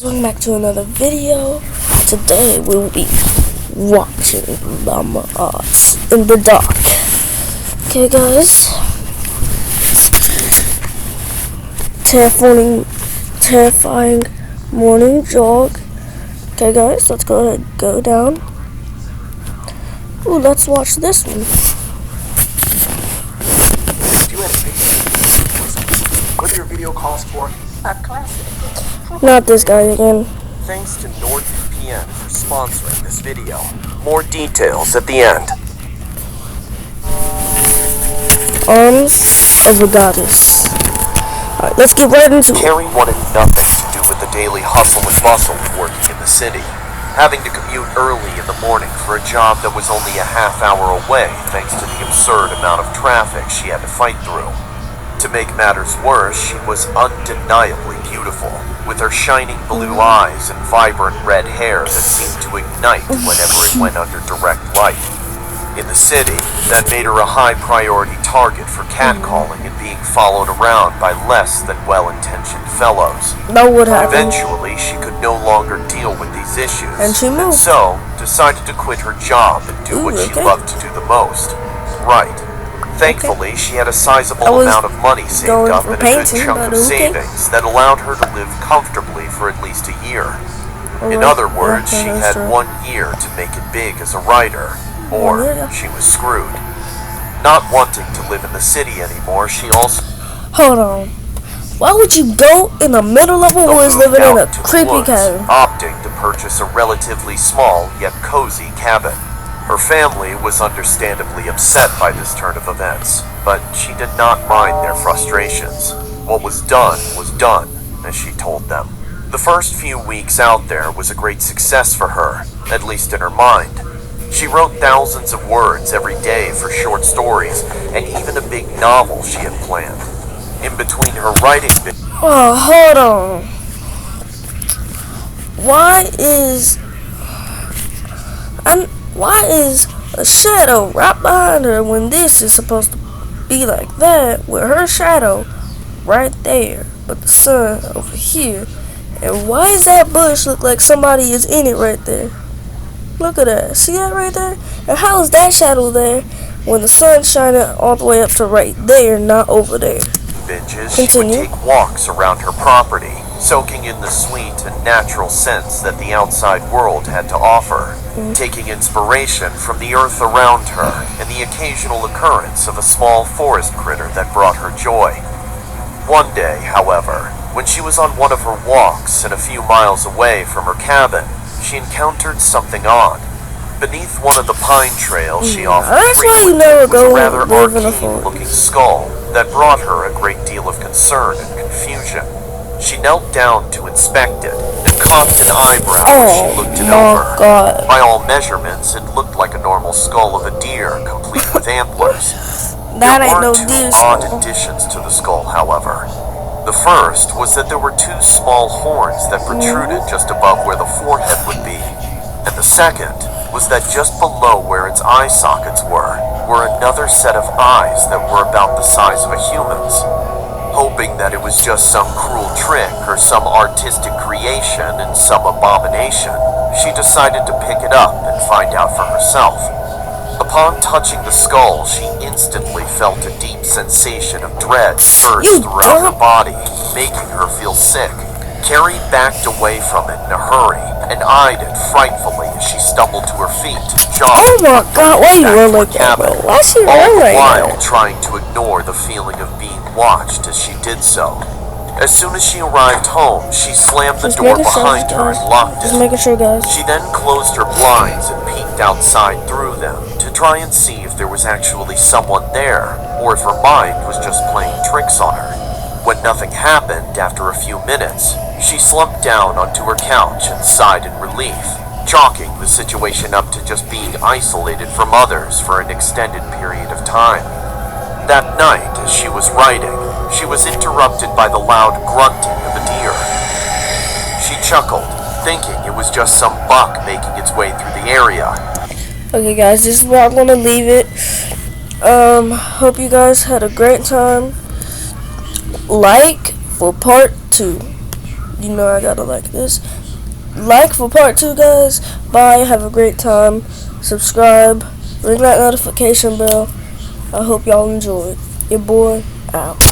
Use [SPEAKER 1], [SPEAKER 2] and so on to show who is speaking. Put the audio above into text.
[SPEAKER 1] Welcome back to another video. Today we will be watching lama in the dark. Okay guys. Terrifying morning jog. Okay guys, let's go ahead and go down. Ooh, let's watch this one.
[SPEAKER 2] What your video calls for a classic.
[SPEAKER 1] Not this guy again.
[SPEAKER 2] Thanks to NordVPN for sponsoring this video. More details at the end.
[SPEAKER 1] Arms of a goddess. Alright, let's get right into it.
[SPEAKER 2] Carrie wanted nothing to do with the daily hustle and bustle of working in the city. Having to commute early in the morning for a job that was only a half hour away thanks to the absurd amount of traffic she had to fight through. To make matters worse, she was undeniably beautiful, with her shining blue eyes and vibrant red hair that seemed to ignite whenever it went under direct light. In the city, that made her a high-priority target for catcalling and being followed around by less than well-intentioned fellows.
[SPEAKER 1] That would happen.
[SPEAKER 2] Eventually, she could no longer deal with these issues,
[SPEAKER 1] And she moved.
[SPEAKER 2] so decided to quit her job and do what she loved to do the most. Right. Thankfully, she had a sizable amount of money saved up and a good chunk of savings that allowed her to live comfortably for at least a year. In other words, she had 1 year to make it big as a writer, or she was screwed. Not wanting to live in the city anymore, she also...
[SPEAKER 1] Hold on. Why would you go in the middle of a woods living in a creepy cabin?
[SPEAKER 2] Opting to purchase a relatively small yet cozy cabin. Her family was understandably upset by this turn of events, but she did not mind their frustrations. What was done, as she told them. The first few weeks out there was a great success for her, at least in her mind. She wrote thousands of words every day for short stories, and even a big novel she had planned. In between her writing...
[SPEAKER 1] Oh, hold on. Why is a shadow right behind her when this is supposed to be like that, with her shadow right there, but the sun over here? And why does that bush look like somebody is in it right there? Look at that. See that right there? And how is that shadow there when the sun's shining all the way up to right there, not over there?
[SPEAKER 2] Binges, she would take walks around her property, soaking in the sweet and natural scents that the outside world had to offer, taking inspiration from the earth around her and the occasional occurrence of a small forest critter that brought her joy. One day, however, when she was on one of her walks and a few miles away from her cabin, she encountered something odd. Beneath one of the pine trails she often frequented was a rather arcane-looking skull that brought her a great deal of concern and confusion. She knelt down to inspect it and cocked an eyebrow as she looked it over. By all measurements, it looked like a normal skull of a deer, complete with antlers. There were two odd additions to the skull, however. The first was that there were two small horns that protruded just above where the forehead would be. And the second was that just below where its eye sockets were another set of eyes that were about the size of a human's. Hoping that it was just some cruel trick or some artistic creation and some abomination, she decided to pick it up and find out for herself. Upon touching the skull, she instantly felt a deep sensation of dread surge throughout her body, making her feel sick. Carrie backed away from it in a hurry and eyed it frightfully as she stumbled to her feet,
[SPEAKER 1] oh my god, why you run like that, bro? Why she run like that?
[SPEAKER 2] All the while trying to ignore the feeling of being watched as she did so. As soon as she arrived home, she slammed the door behind her and locked it. She then closed her blinds and peeked outside through them to try and see if there was actually someone there, or if her mind was just playing tricks on her. When nothing happened after a few minutes, she slumped down onto her couch and sighed in relief, chalking the situation up to just being isolated from others for an extended period of time. That night, as she was writing, she was interrupted by the loud grunting of a deer. She chuckled, thinking it was just some buck making its way through the area.
[SPEAKER 1] Okay guys, this is where I'm gonna leave it. Hope you guys had a great time. Like for part 2. you know I gotta like this. Like for part 2, guys. Bye. Have a great time. Subscribe. Ring that notification bell. I hope y'all enjoyed. Your boy out.